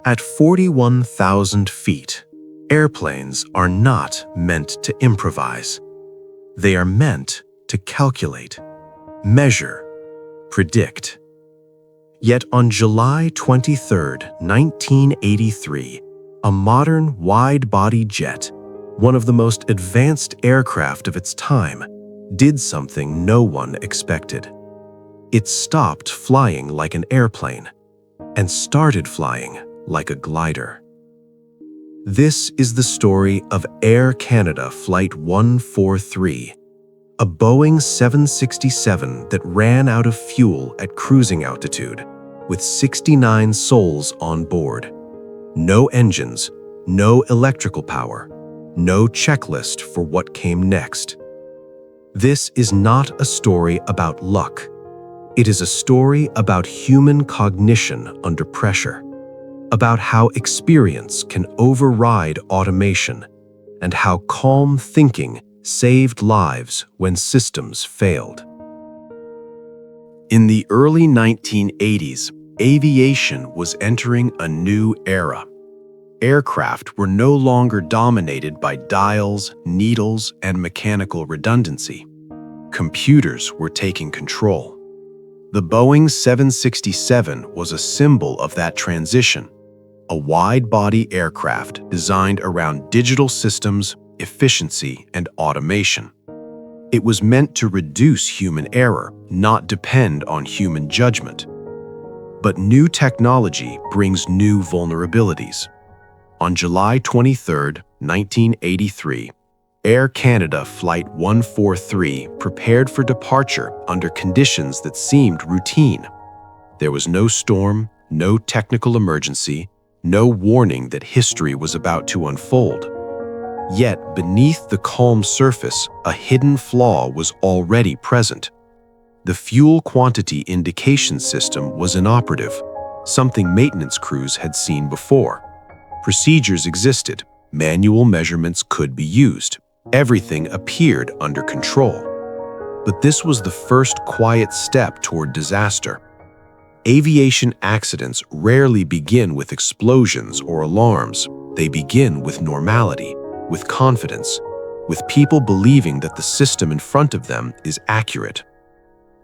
At 41,000 feet, airplanes are not meant to improvise. They are meant to calculate, measure, predict. Yet on July 23, 1983, a modern wide-body jet, one of the most advanced aircraft of its time, did something no one expected. It stopped flying like an airplane and started flying like a glider. This is the story of Air Canada Flight 143, a Boeing 767 that ran out of fuel at cruising altitude, with 69 souls on board. No engines, no electrical power, no checklist for what came next. This is not a story about luck. It is a story about human cognition under pressure, about how experience can override automation, and how calm thinking saved lives when systems failed. In the early 1980s, aviation was entering a new era. Aircraft were no longer dominated by dials, needles, and mechanical redundancy. Computers were taking control. The Boeing 767 was a symbol of that transition, a wide-body aircraft designed around digital systems, efficiency, and automation. It was meant to reduce human error, not depend on human judgment. But new technology brings new vulnerabilities. On July 23, 1983, Air Canada Flight 143 prepared for departure under conditions that seemed routine. There was no storm, no technical emergency, no warning that history was about to unfold. Yet, beneath the calm surface, a hidden flaw was already present. The fuel quantity indication system was inoperative, something maintenance crews had seen before. Procedures existed, manual measurements could be used, everything appeared under control. But this was the first quiet step toward disaster. Aviation accidents rarely begin with explosions or alarms. They begin with normality, with confidence, with people believing that the system in front of them is accurate.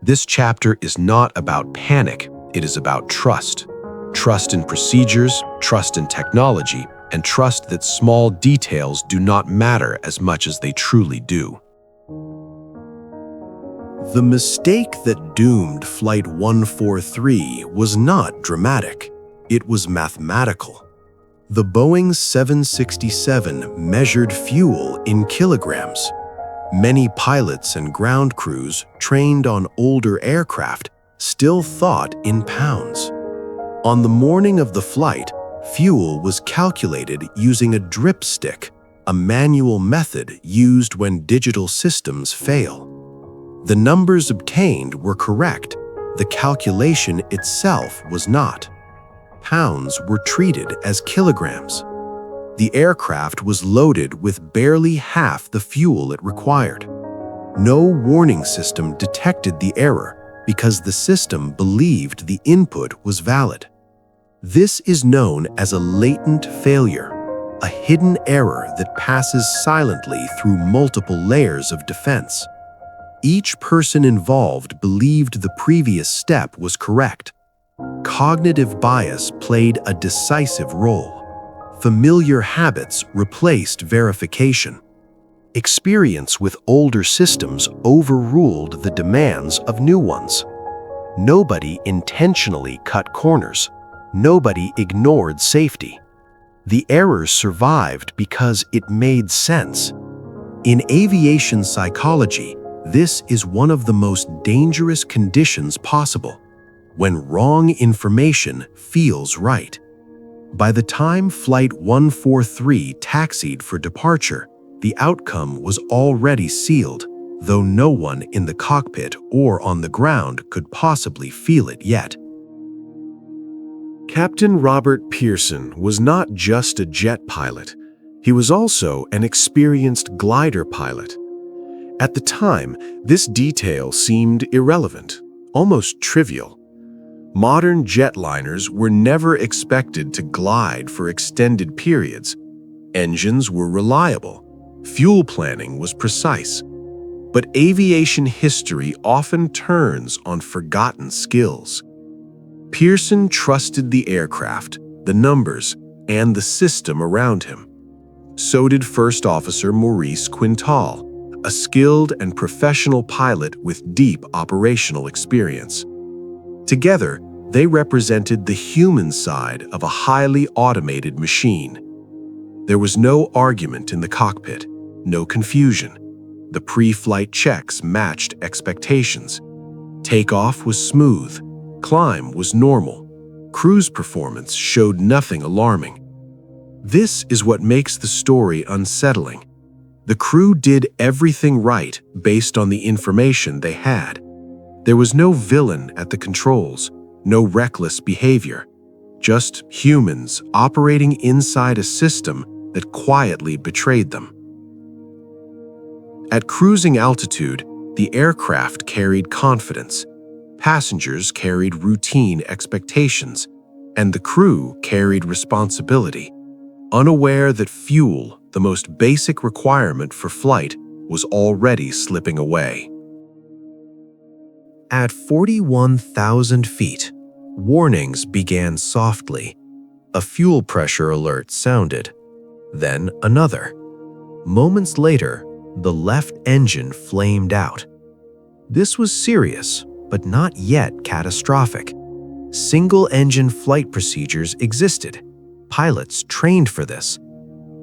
This chapter is not about panic, it is about trust. Trust in procedures, trust in technology, and trust that small details do not matter as much as they truly do. The mistake that doomed Flight 143 was not dramatic, it was mathematical. The Boeing 767 measured fuel in kilograms. Many pilots and ground crews trained on older aircraft still thought in pounds. On the morning of the flight, fuel was calculated using a drip stick, a manual method used when digital systems fail. The numbers obtained were correct, the calculation itself was not. Pounds were treated as kilograms. The aircraft was loaded with barely half the fuel it required. No warning system detected the error because the system believed the input was valid. This is known as a latent failure, a hidden error that passes silently through multiple layers of defense. Each person involved believed the previous step was correct. Cognitive bias played a decisive role. Familiar habits replaced verification. Experience with older systems overruled the demands of new ones. Nobody intentionally cut corners. Nobody ignored safety. The error survived because it made sense. In aviation psychology, this is one of the most dangerous conditions possible, when wrong information feels right. By the time Flight 143 taxied for departure, the outcome was already sealed, though no one in the cockpit or on the ground could possibly feel it yet. Captain Robert Pearson was not just a jet pilot, he was also an experienced glider pilot. At the time, this detail seemed irrelevant, almost trivial. Modern jetliners were never expected to glide for extended periods. Engines were reliable. Fuel planning was precise. But aviation history often turns on forgotten skills. Pearson trusted the aircraft, the numbers, and the system around him. So did First Officer Maurice Quintal, a skilled and professional pilot with deep operational experience. Together, they represented the human side of a highly automated machine. There was no argument in the cockpit, no confusion. The pre-flight checks matched expectations. Takeoff was smooth. Climb was normal. Cruise performance showed nothing alarming. This is what makes the story unsettling. The crew did everything right based on the information they had. There was no villain at the controls, no reckless behavior, just humans operating inside a system that quietly betrayed them. At cruising altitude, the aircraft carried confidence, passengers carried routine expectations, and the crew carried responsibility, unaware that fuel, the most basic requirement for flight, was already slipping away. At 41,000 feet, warnings began softly. A fuel pressure alert sounded, then another. Moments later, the left engine flamed out. This was serious, but not yet catastrophic. Single-engine flight procedures existed. Pilots trained for this.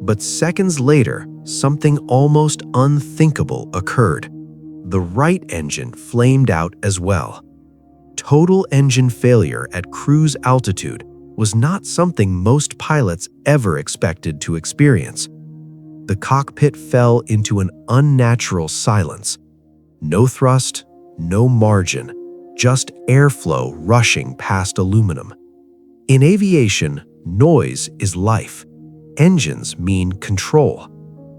But seconds later, something almost unthinkable occurred. The right engine flamed out as well. Total engine failure at cruise altitude was not something most pilots ever expected to experience. The cockpit fell into an unnatural silence. No thrust, no margin, just airflow rushing past aluminum. In aviation, noise is life. Engines mean control.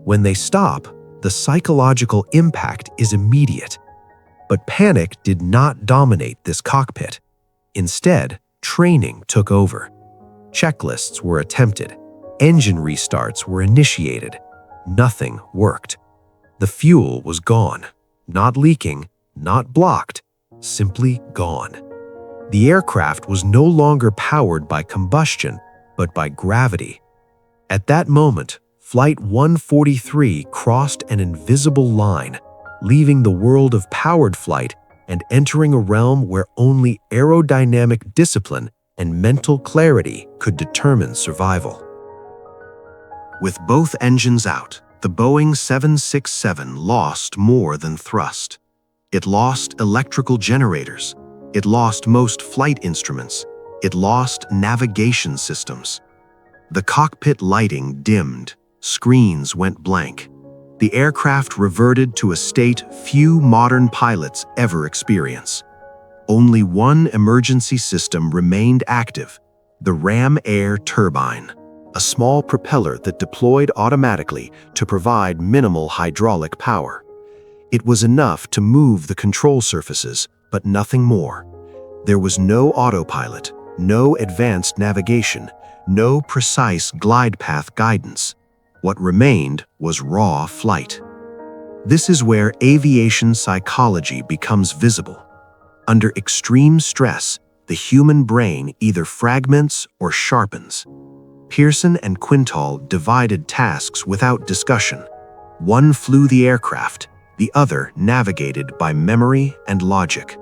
When they stop, the psychological impact is immediate. But panic did not dominate this cockpit. Instead, training took over. Checklists were attempted. Engine restarts were initiated. Nothing worked. The fuel was gone. Not leaking, not blocked, simply gone. The aircraft was no longer powered by combustion, but by gravity. At that moment, Flight 143 crossed an invisible line, leaving the world of powered flight and entering a realm where only aerodynamic discipline and mental clarity could determine survival. With both engines out, the Boeing 767 lost more than thrust. It lost electrical generators. It lost most flight instruments. It lost navigation systems. The cockpit lighting dimmed. Screens went blank. The aircraft reverted to a state few modern pilots ever experience. Only one emergency system remained active, the ram air turbine, a small propeller that deployed automatically to provide minimal hydraulic power. It was enough to move the control surfaces, but nothing more. There was no autopilot, no advanced navigation, no precise glide path guidance. What remained was raw flight. This is where aviation psychology becomes visible. Under extreme stress, the human brain either fragments or sharpens. Pearson and Quintal divided tasks without discussion. One flew the aircraft, the other navigated by memory and logic.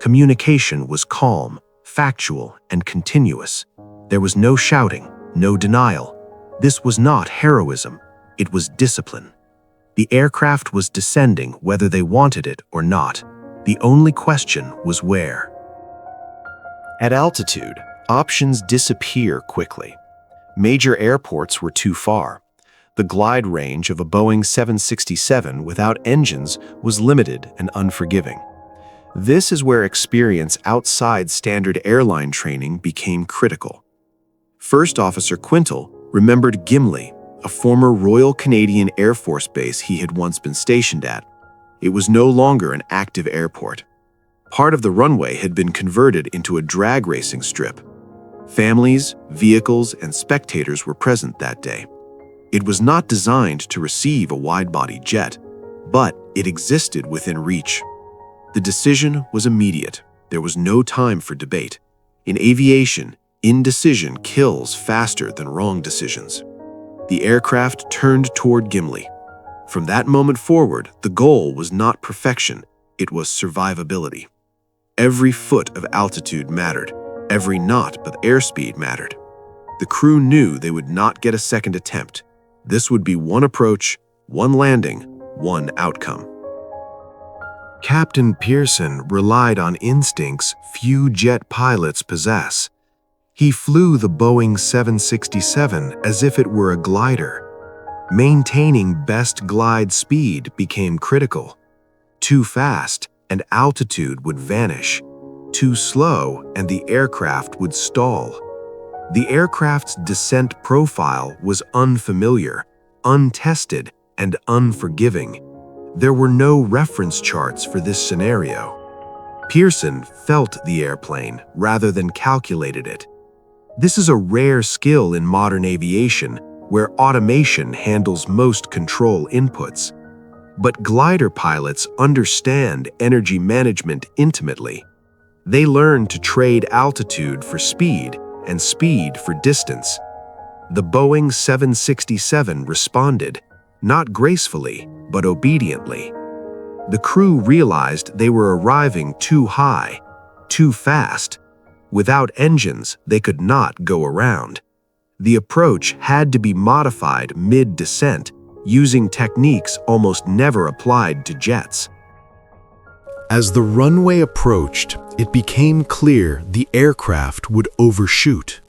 Communication was calm, factual, and continuous. There was no shouting, no denial. This was not heroism, it was discipline. The aircraft was descending whether they wanted it or not. The only question was where. At altitude, options disappear quickly. Major airports were too far. The glide range of a Boeing 767 without engines was limited and unforgiving. This is where experience outside standard airline training became critical. First Officer Quintal remembered Gimli, a former Royal Canadian Air Force base he had once been stationed at. It was no longer an active airport. Part of the runway had been converted into a drag racing strip. Families, vehicles, and spectators were present that day. It was not designed to receive a wide-body jet, but it existed within reach. The decision was immediate. There was no time for debate. In aviation, indecision kills faster than wrong decisions. The aircraft turned toward Gimli. From that moment forward, the goal was not perfection, it was survivability. Every foot of altitude mattered. Every knot of airspeed mattered. The crew knew they would not get a second attempt. This would be one approach, one landing, one outcome. Captain Pearson relied on instincts few jet pilots possess. He flew the Boeing 767 as if it were a glider. Maintaining best glide speed became critical. Too fast, and altitude would vanish. Too slow, and the aircraft would stall. The aircraft's descent profile was unfamiliar, untested, and unforgiving. There were no reference charts for this scenario. Pearson felt the airplane rather than calculated it. This is a rare skill in modern aviation, where automation handles most control inputs. But glider pilots understand energy management intimately. They learn to trade altitude for speed and speed for distance. The Boeing 767 responded, not gracefully, but obediently. The crew realized they were arriving too high, too fast. Without engines, they could not go around. The approach had to be modified mid-descent, using techniques almost never applied to jets. As the runway approached, it became clear the aircraft would overshoot.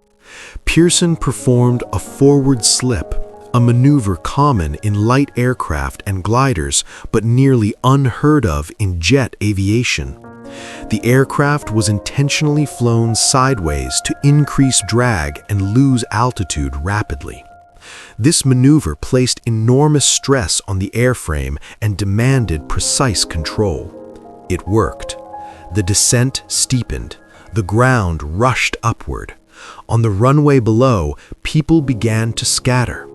Pearson performed a forward slip, a maneuver common in light aircraft and gliders, but nearly unheard of in jet aviation. The aircraft was intentionally flown sideways to increase drag and lose altitude rapidly. This maneuver placed enormous stress on the airframe and demanded precise control. It worked. The descent steepened. The ground rushed upward. On the runway below, people began to scatter.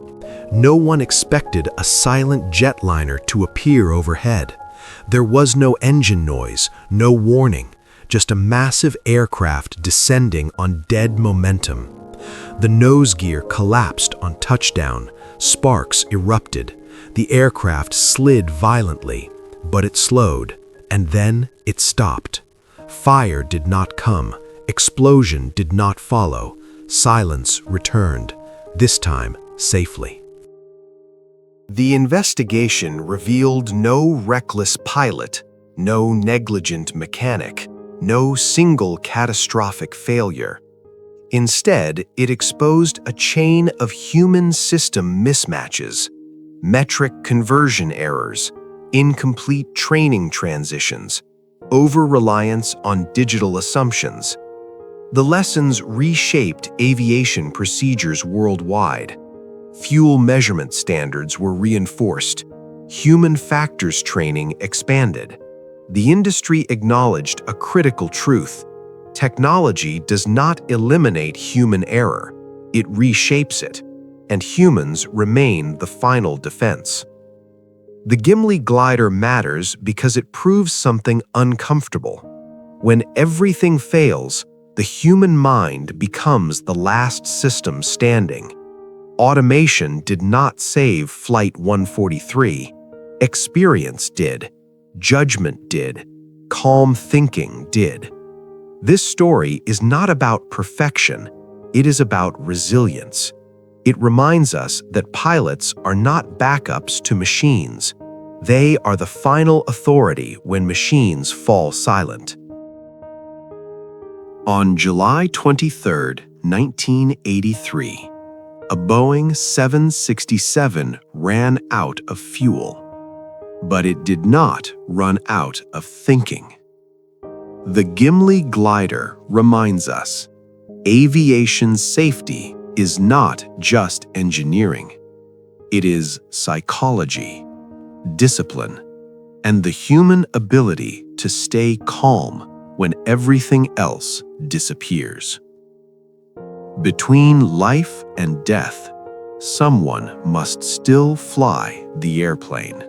No one expected a silent jetliner to appear overhead. There was no engine noise, no warning, just a massive aircraft descending on dead momentum. The nose gear collapsed on touchdown. Sparks erupted. The aircraft slid violently, but it slowed, and then it stopped. Fire did not come. Explosion did not follow. Silence returned, this time safely. The investigation revealed no reckless pilot, no negligent mechanic, no single catastrophic failure. Instead, it exposed a chain of human system mismatches, metric conversion errors, incomplete training transitions, over-reliance on digital assumptions. The lessons reshaped aviation procedures worldwide. Fuel measurement standards were reinforced. Human factors training expanded. The industry acknowledged a critical truth. Technology does not eliminate human error. It reshapes it, and humans remain the final defense. The Gimli Glider matters because it proves something uncomfortable. When everything fails, the human mind becomes the last system standing. Automation did not save Flight 143. Experience did. Judgment did. Calm thinking did. This story is not about perfection. It is about resilience. It reminds us that pilots are not backups to machines. They are the final authority when machines fall silent. On July 23, 1983, a Boeing 767 ran out of fuel. But it did not run out of thinking. The Gimli Glider reminds us, aviation safety is not just engineering. It is psychology, discipline, and the human ability to stay calm when everything else disappears. Between life and death, someone must still fly the airplane.